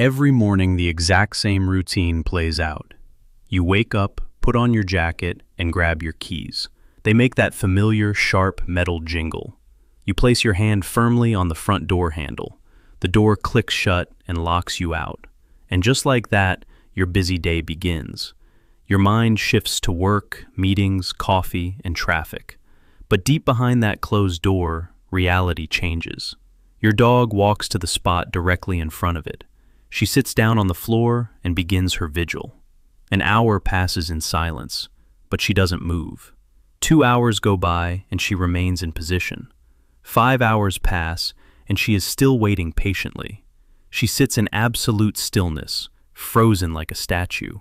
Every morning, the exact same routine plays out. You wake up, put on your jacket, and grab your keys. They make that familiar, sharp metal jingle. You place your hand firmly on the front door handle. The door clicks shut and locks you out. And just like that, your busy day begins. Your mind shifts to work, meetings, coffee, and traffic. But deep behind that closed door, reality changes. Your dog walks to the spot directly in front of it. She sits down on the floor and begins her vigil. An hour passes in silence, but she doesn't move. 2 hours go by and she remains in position. 5 hours pass and she is still waiting patiently. She sits in absolute stillness, frozen like a statue,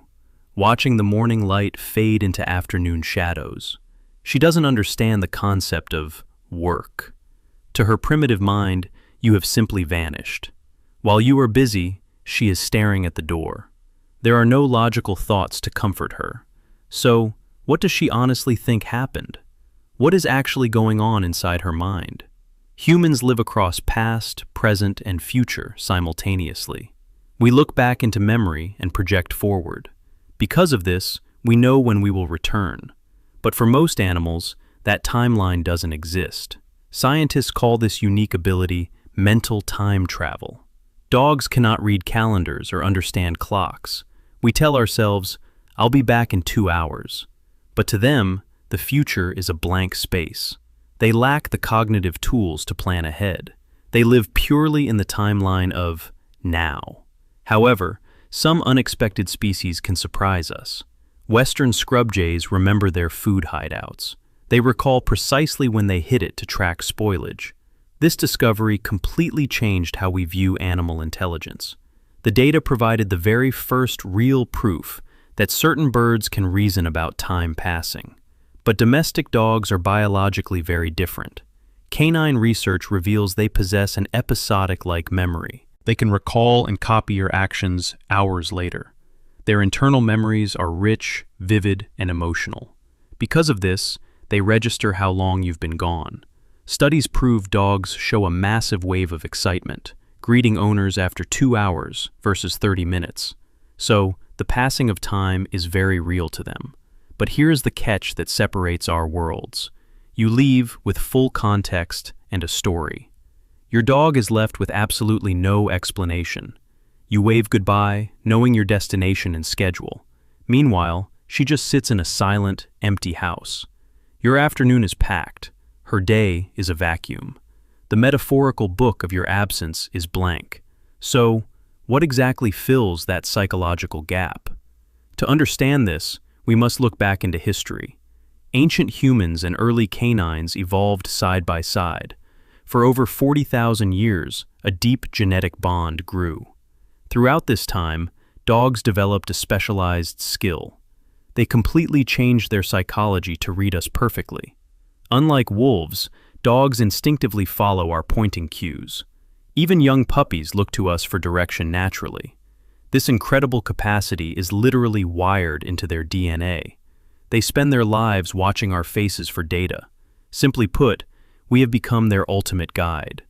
watching the morning light fade into afternoon shadows. She doesn't understand the concept of work. To her primitive mind, you have simply vanished. While you are busy, she is staring at the door. There are no logical thoughts to comfort her. So, what does she honestly think happened? What is actually going on inside her mind? Humans live across past, present, and future simultaneously. We look back into memory and project forward. Because of this, we know when we will return. But for most animals, that timeline doesn't exist. Scientists call this unique ability mental time travel. Dogs cannot read calendars or understand clocks. We tell ourselves, "I'll be back in 2 hours." But to them, the future is a blank space. They lack the cognitive tools to plan ahead. They live purely in the timeline of now. However, some unexpected species can surprise us. Western scrub jays remember their food hideouts. They recall precisely when they hit it to track spoilage. This discovery completely changed how we view animal intelligence. The data provided the very first real proof that certain birds can reason about time passing. But domestic dogs are biologically very different. Canine research reveals they possess an episodic-like memory. They can recall and copy your actions hours later. Their internal memories are rich, vivid, and emotional. Because of this, they register how long you've been gone. Studies prove dogs show a massive wave of excitement, greeting owners after 2 hours versus 30 minutes. So, the passing of time is very real to them. But here's the catch that separates our worlds. You leave with full context and a story. Your dog is left with absolutely no explanation. You wave goodbye, knowing your destination and schedule. Meanwhile, she just sits in a silent, empty house. Your afternoon is packed. Her day is a vacuum. The metaphorical book of your absence is blank. So, what exactly fills that psychological gap? To understand this, we must look back into history. Ancient humans and early canines evolved side by side. For over 40,000 years, a deep genetic bond grew. Throughout this time, dogs developed a specialized skill. They completely changed their psychology to read us perfectly. Unlike wolves, dogs instinctively follow our pointing cues. Even young puppies look to us for direction naturally. This incredible capacity is literally wired into their DNA. They spend their lives watching our faces for data. Simply put, we have become their ultimate guide.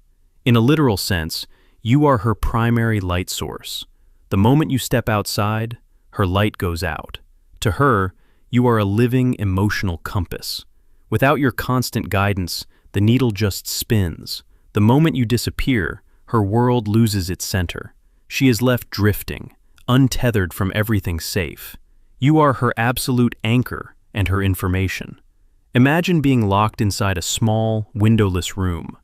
In a literal sense, you are her primary light source. The moment you step outside, her light goes out. To her, you are a living emotional compass. Without your constant guidance, the needle just spins. The moment you disappear, her world loses its center. She is left drifting, untethered from everything safe. You are her absolute anchor and her information. Imagine being locked inside a small, windowless room.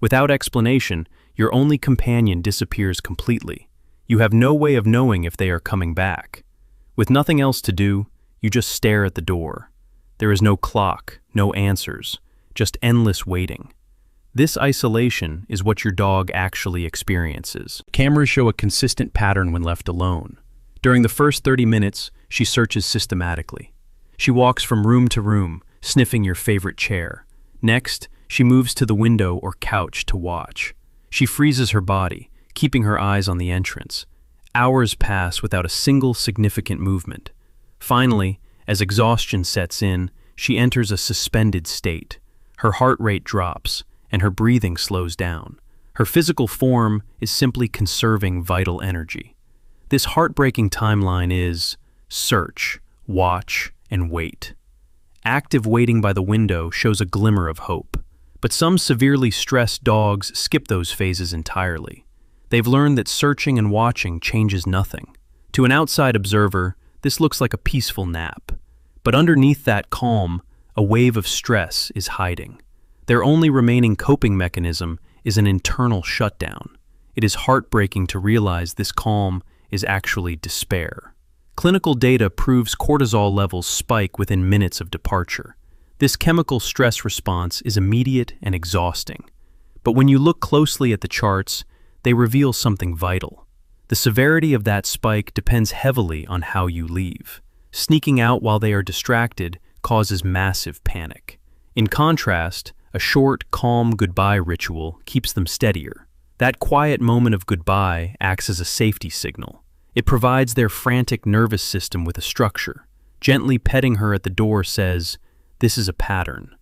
Without explanation, your only companion disappears completely. You have no way of knowing if they are coming back. With nothing else to do, you just stare at the door. There is no clock, no answers, just endless waiting. This isolation is what your dog actually experiences. Cameras show a consistent pattern when left alone. During the first 30 minutes, she searches systematically. She walks from room to room, sniffing your favorite chair. Next, she moves to the window or couch to watch. She freezes her body, keeping her eyes on the entrance. Hours pass without a single significant movement. Finally, as exhaustion sets in, she enters a suspended state. Her heart rate drops, and her breathing slows down. Her physical form is simply conserving vital energy. This heartbreaking timeline is search, watch, and wait. Active waiting by the window shows a glimmer of hope, but some severely stressed dogs skip those phases entirely. They've learned that searching and watching changes nothing. To an outside observer, this looks like a peaceful nap, but underneath that calm, a wave of stress is hiding. Their only remaining coping mechanism is an internal shutdown. It is heartbreaking to realize this calm is actually despair. Clinical data proves cortisol levels spike within minutes of departure. This chemical stress response is immediate and exhausting. But when you look closely at the charts, they reveal something vital. The severity of that spike depends heavily on how you leave. Sneaking out while they are distracted causes massive panic. In contrast, a short, calm goodbye ritual keeps them steadier. That quiet moment of goodbye acts as a safety signal. It provides their frantic nervous system with a structure. Gently petting her at the door says, "This is a pattern."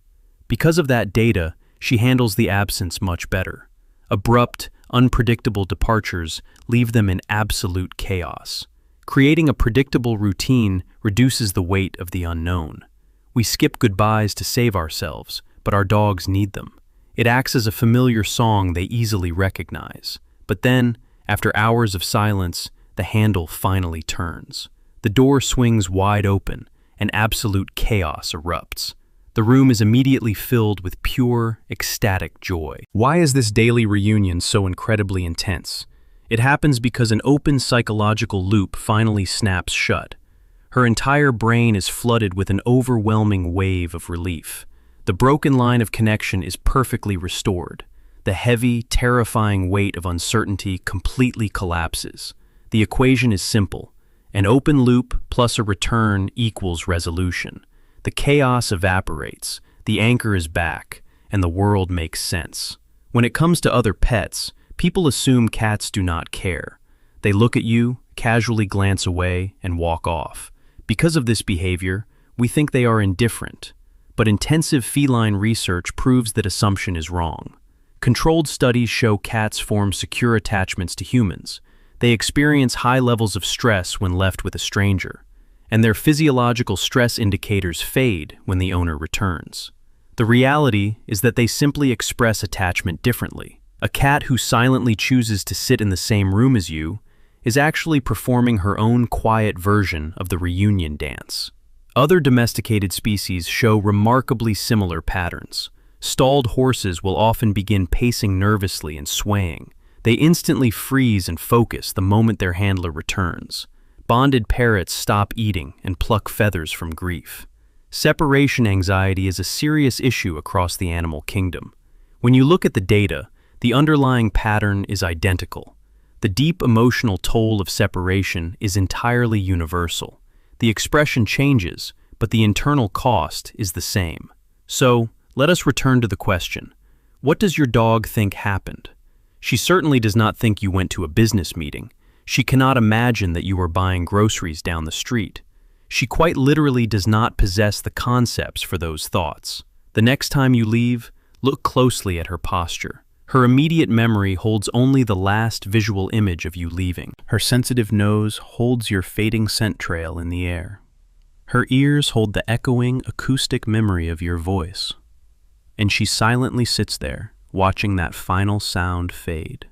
Because of that data, she handles the absence much better. Abrupt, unpredictable departures leave them in absolute chaos. Creating a predictable routine reduces the weight of the unknown. We skip goodbyes to save ourselves, but our dogs need them. It acts as a familiar song they easily recognize. But then, after hours of silence, the handle finally turns. The door swings wide open, and absolute chaos erupts. The room is immediately filled with pure, ecstatic joy. Why is this daily reunion so incredibly intense? It happens because an open psychological loop finally snaps shut. Her entire brain is flooded with an overwhelming wave of relief. The broken line of connection is perfectly restored. The heavy, terrifying weight of uncertainty completely collapses. The equation is simple. An open loop plus a return equals resolution. The chaos evaporates, the anchor is back, and the world makes sense. When it comes to other pets, people assume cats do not care. They look at you, casually glance away, and walk off. Because of this behavior, we think they are indifferent. But intensive feline research proves that assumption is wrong. Controlled studies show cats form secure attachments to humans. They experience high levels of stress when left with a stranger, and their physiological stress indicators fade when the owner returns. The reality is that they simply express attachment differently. A cat who silently chooses to sit in the same room as you is actually performing her own quiet version of the reunion dance. Other domesticated species show remarkably similar patterns. Stalled horses will often begin pacing nervously and swaying. They instantly freeze and focus the moment their handler returns. Bonded parrots stop eating and pluck feathers from grief. Separation anxiety is a serious issue across the animal kingdom. When you look at the data, the underlying pattern is identical. The deep emotional toll of separation is entirely universal. The expression changes, but the internal cost is the same. So, let us return to the question. What does your dog think happened? She certainly does not think you went to a business meeting. She cannot imagine that you were buying groceries down the street. She quite literally does not possess the concepts for those thoughts. The next time you leave, look closely at her posture. Her immediate memory holds only the last visual image of you leaving. Her sensitive nose holds your fading scent trail in the air. Her ears hold the echoing acoustic memory of your voice. And she silently sits there, watching that final sound fade.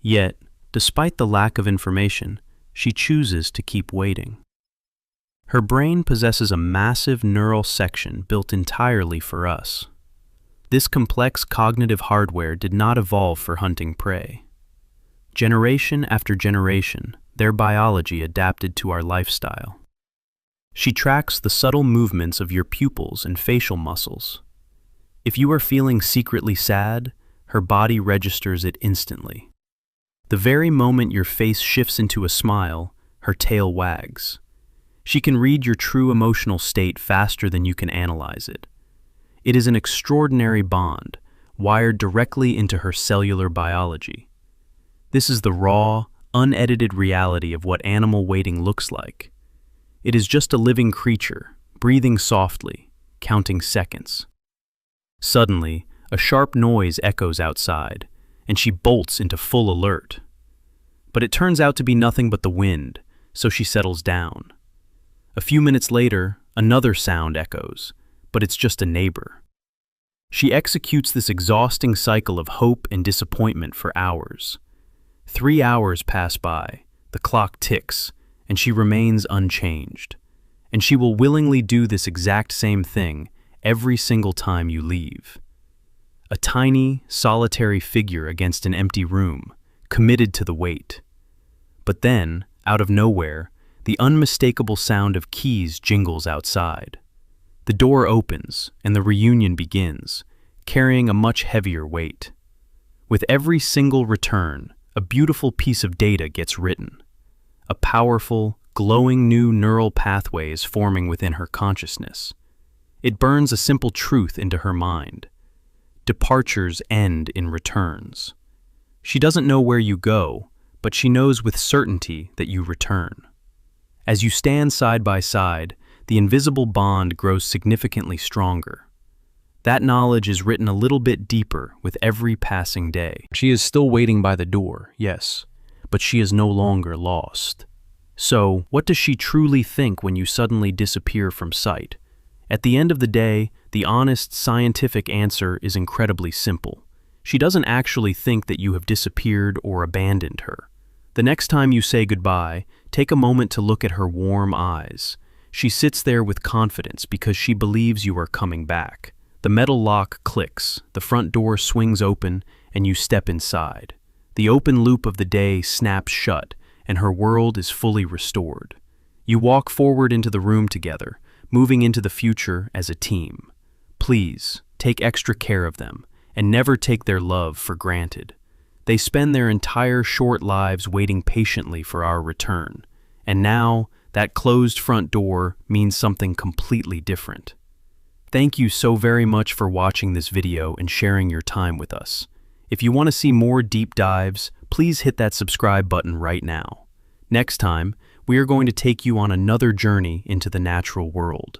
Yet, despite the lack of information, she chooses to keep waiting. Her brain possesses a massive neural section built entirely for us. This complex cognitive hardware did not evolve for hunting prey. Generation after generation, their biology adapted to our lifestyle. She tracks the subtle movements of your pupils and facial muscles. If you are feeling secretly sad, her body registers it instantly. The very moment your face shifts into a smile, her tail wags. She can read your true emotional state faster than you can analyze it. It is an extraordinary bond, wired directly into her cellular biology. This is the raw, unedited reality of what animal waiting looks like. It is just a living creature, breathing softly, counting seconds. Suddenly, a sharp noise echoes outside, and she bolts into full alert. but it turns out to be nothing but the wind, so she settles down. A few minutes later, another sound echoes, but it's just a neighbor. She executes this exhausting cycle of hope and disappointment for hours. 3 hours pass by, the clock ticks, and she remains unchanged. And she will willingly do this exact same thing every single time you leave. A tiny, solitary figure against an empty room, committed to the wait. But then, out of nowhere, the unmistakable sound of keys jingles outside. The door opens, and the reunion begins, carrying a much heavier weight. With every single return, a beautiful piece of data gets written. A powerful, glowing new neural pathway is forming within her consciousness. It burns a simple truth into her mind. Departures end in returns. She doesn't know where you go, but she knows with certainty that you return. As you stand side by side, the invisible bond grows significantly stronger. That knowledge is written a little bit deeper with every passing day. She is still waiting by the door, yes, but she is no longer lost. So, what does she truly think when you suddenly disappear from sight? At the end of the day, the honest, scientific answer is incredibly simple. She doesn't actually think that you have disappeared or abandoned her. The next time you say goodbye, take a moment to look at her warm eyes. She sits there with confidence because she believes you are coming back. The metal lock clicks, the front door swings open, and you step inside. The open loop of the day snaps shut, and her world is fully restored. You walk forward into the room together, moving into the future as a team. Please, take extra care of them, and never take their love for granted. They spend their entire short lives waiting patiently for our return, and now, that closed front door means something completely different. Thank you so very much for watching this video and sharing your time with us. If you want to see more deep dives, please hit that subscribe button right now. Next time, we are going to take you on another journey into the natural world.